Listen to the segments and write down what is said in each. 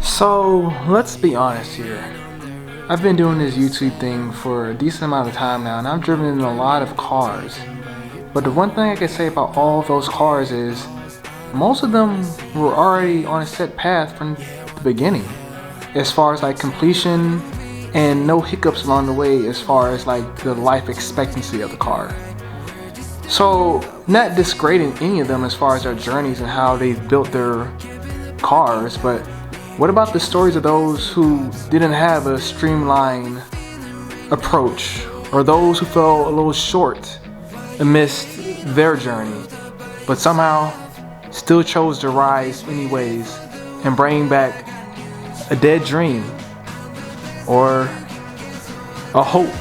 So let's be honest here. I've been doing this YouTube thing for a decent amount of time now, and I've driven in a lot of cars. But the one thing I can say about all those cars is most of them were already on a set path from the beginning, as far as like completion and no hiccups along the way as far as like the life expectancy of the car. So not disgrading any of them as far as their journeys and how they've built their cars, but what about the stories of those who didn't have a streamlined approach, or those who fell a little short amidst their journey, but somehow still chose to rise anyways and bring back a dead dream or a hope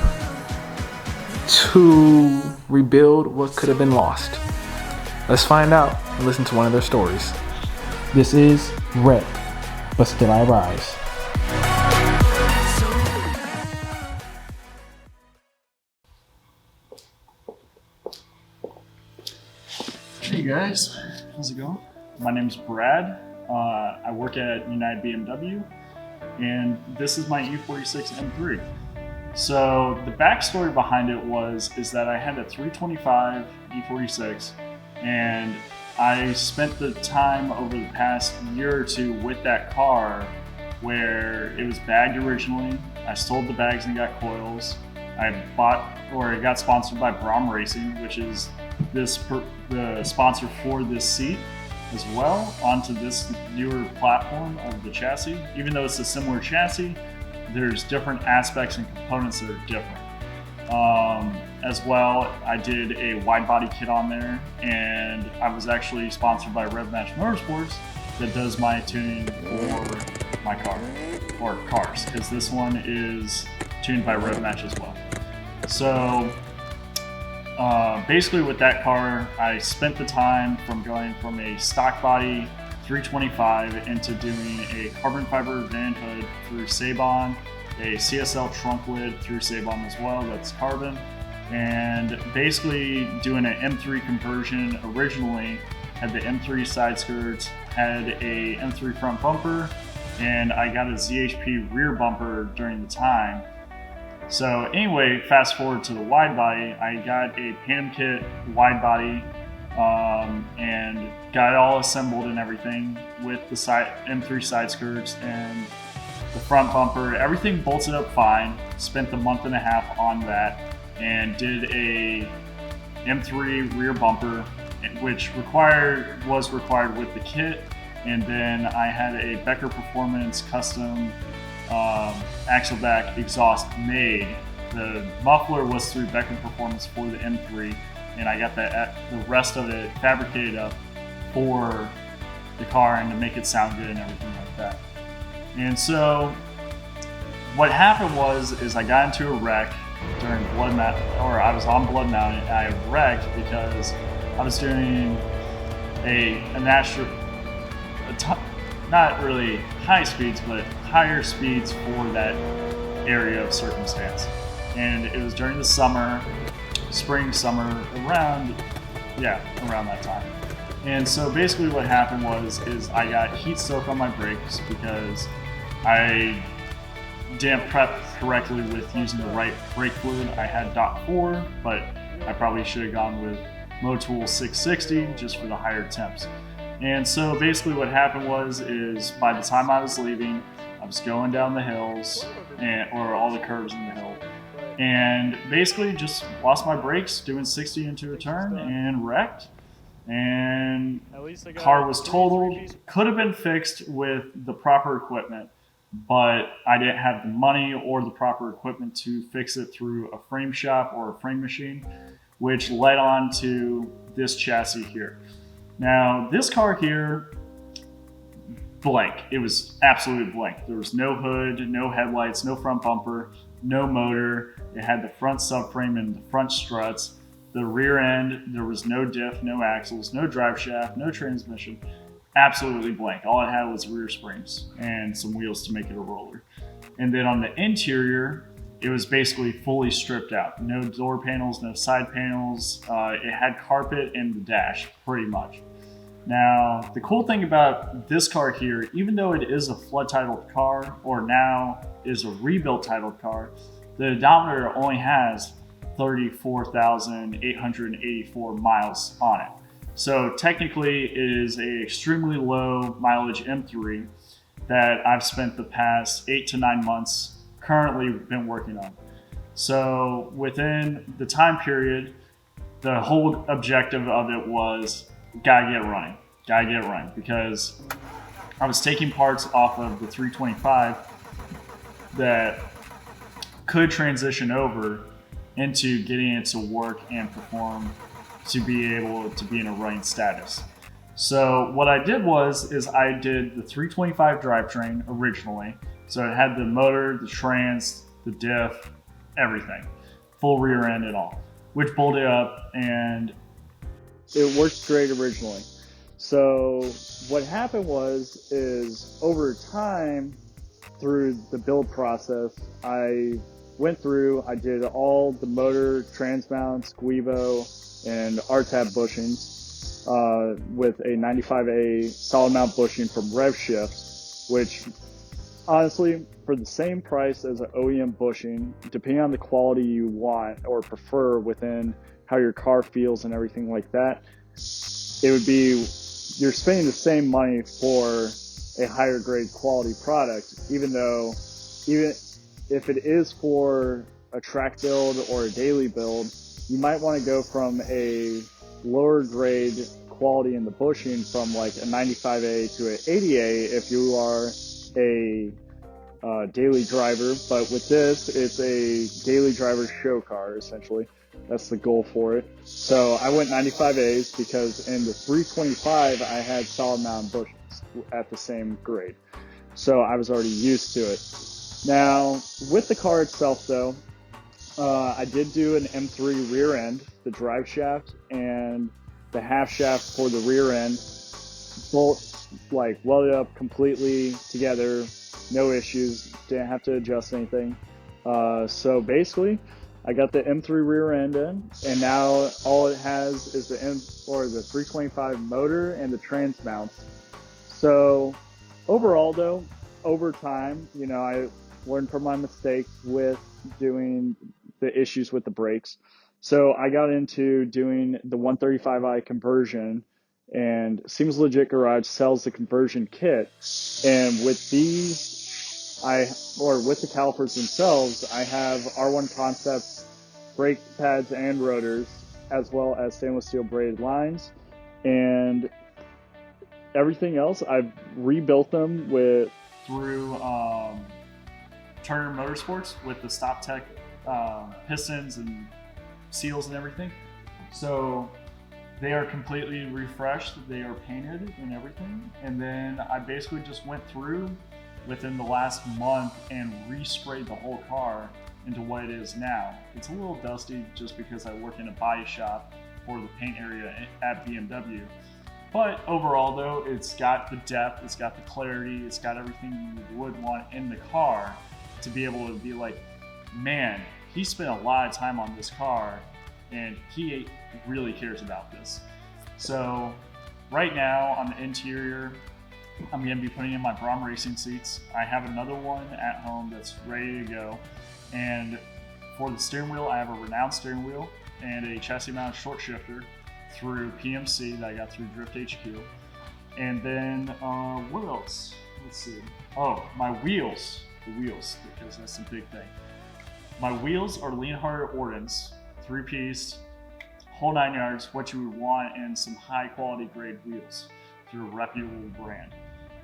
to rebuild what could have been lost? Let's find out and listen to one of their stories. This is Wrecked, but Still I Rise. Hey guys, how's it going? My name's Brad. I work at United BMW, and this is my E46 M3. So the backstory behind it is that I had a 325 E46, and I spent the time over the past year or two with that car where it was bagged originally. I sold the bags and got coils. I got sponsored by Brom Racing, which is the sponsor for this seat as well, onto this newer platform of the chassis. Even though it's a similar chassis, there's different aspects and components that are different. As well, I did a wide body kit on there, and I was actually sponsored by RevMatch Motorsports that does my tuning for my car, or cars, because this one is tuned by RevMatch as well. So basically with that car, I spent the time from going from a stock body 325 into doing a carbon fiber van hood through Sabon, a CSL trunk lid through Sabon as well, that's carbon, and basically doing an M3 conversion. Originally had the M3 side skirts, had a M3 front bumper, and I got a ZHP rear bumper during the time. So anyway, fast forward to the wide body, I got a Phantom kit wide body, and got it all assembled and everything with the M3 side skirts and the front bumper. Everything bolted up fine. Spent a month and a half on that and did a M3 rear bumper, which was required with the kit. And then I had a Becker Performance custom axle back exhaust made. The muffler was through Becker Performance for the M3, and I got the rest of it fabricated up for the car and to make it sound good and everything like that. And so what happened is I got into a wreck during I was on Blood Mountain, and I wrecked because I was doing not really high speeds, but higher speeds for that area of circumstance. And it was during the summer, summer, around that time. And so basically what happened is I got heat soak on my brakes because I didn't prep correctly with using the right brake fluid. I had .4, but I probably should have gone with Motul 660 just for the higher temps. And so basically what happened is by the time I was leaving, I was going down the hills or all the curves in the hill, and basically just lost my brakes doing 60 into a turn and wrecked. And car was totaled. Could have been fixed with the proper equipment, but I didn't have the money or the proper equipment to fix it through a frame shop or a frame machine, which led on to this chassis here. Now, this car here, blank. It was absolutely blank. There was no hood, no headlights, no front bumper, no motor. It had the front subframe and the front struts. The rear end, there was no diff, no axles, no drive shaft, no transmission. Absolutely blank. All it had was rear springs and some wheels to make it a roller. And then on the interior, it was basically fully stripped out. No door panels, no side panels. It had carpet in the dash, pretty much. Now, the cool thing about this car here, even though it is a flood titled car, or now is a rebuilt titled car, the odometer only has 34,884 miles on it. So technically it is a extremely low mileage M3 that I've spent the past 8 to 9 months currently been working on. So within the time period, the whole objective of it was gotta get running, because I was taking parts off of the 325 that could transition over into getting it to work and perform to be able to be in a running status. So what I did is I did the 325 drivetrain originally. So it had the motor, the trans, the diff, everything, full rear end and all, which bolted up, and it worked great originally. So what happened is over time through the build process, I went through, I did all the motor, trans mounts, Guivo, and RTAB bushings with a 95A solid mount bushing from RevShift, which honestly, for the same price as an OEM bushing, depending on the quality you want or prefer within how your car feels and everything like that, it would be, you're spending the same money for a higher grade quality product, even if it is for a track build or a daily build, you might want to go from a lower grade quality in the bushing from like a 95A to an 80A if you are a daily driver. But with this, it's a daily driver show car, essentially. That's the goal for it. So I went 95As because in the 325, I had solid mount bushings at the same grade. So I was already used to it. Now, with the car itself though, I did do an M3 rear end, the drive shaft and the half shaft for the rear end, both like welded up completely together, no issues, didn't have to adjust anything. So basically, I got the M3 rear end in, and now all it has is the 325 motor and the trans mounts. So overall though, over time, I learned from my mistakes with doing the issues with the brakes. So I got into doing the 135i conversion, and Seems Legit Garage sells the conversion kit. And with these, with the calipers themselves, I have R1 Concepts brake pads and rotors, as well as stainless steel braided lines. And everything else, I've rebuilt them through Turner Motorsports with the Stop Tech pistons and seals and everything. So they are completely refreshed, they are painted and everything. And then I basically just went through within the last month and resprayed the whole car into what it is now. It's a little dusty just because I work in a body shop for the paint area at BMW. But overall though, it's got the depth, it's got the clarity, it's got everything you would want in the car to be able to be like, man, he spent a lot of time on this car and he really cares about this. So right now on the interior, I'm going to be putting in my Brom racing seats. I have another one at home that's ready to go. And for the steering wheel, I have a Renowned steering wheel and a chassis mounted short shifter through PMC that I got through Drift HQ. And then what else? Let's see. Oh, my wheels. The wheels, because that's the big thing. My wheels are Leonhardt Ordens, 3-piece, whole 9 yards, what you would want in some high quality grade wheels through a reputable brand.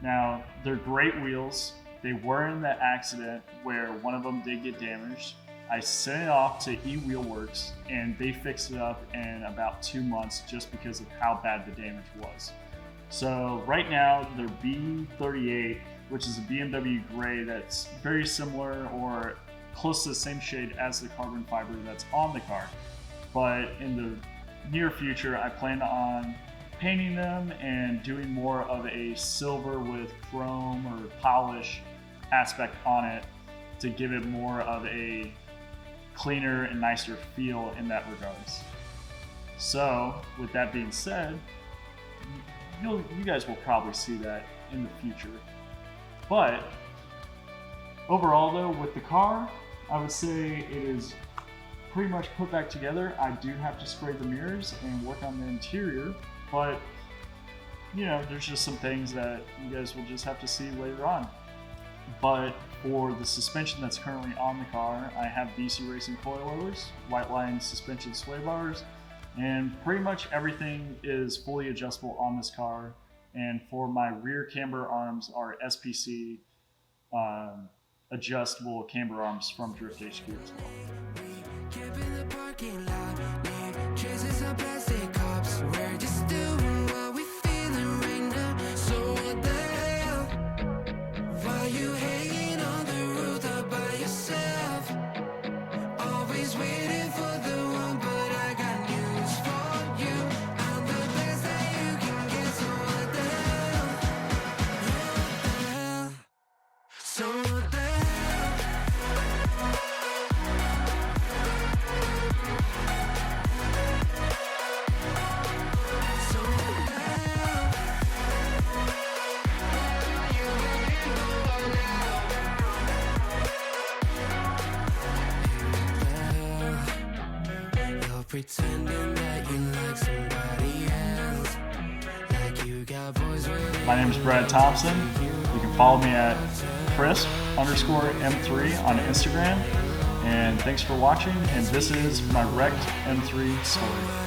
Now, they're great wheels. They were in the accident where one of them did get damaged. I sent it off to eWheelworks and they fixed it up in about 2 months just because of how bad the damage was. So right now they're B38, which is a BMW gray that's very similar or close to the same shade as the carbon fiber that's on the car. But in the near future, I plan on painting them and doing more of a silver with chrome or polish aspect on it to give it more of a cleaner and nicer feel in that regards. So with that being said, you guys will probably see that in the future. But overall though, with the car, I would say it is pretty much put back together. I do have to spray the mirrors and work on the interior, but you know, there's just some things that you guys will just have to see later on. But for the suspension that's currently on the car, I have BC Racing coilovers, white line suspension sway bars, and pretty much everything is fully adjustable on this car. And for my rear camber arms are SPC adjustable camber arms from Drift HQ as well. Pretending that you like somebody else, like you got boys with. My name is Brad Thompson. You can follow me at crisp_M3 on Instagram. And thanks for watching. And this is my wrecked M3 story.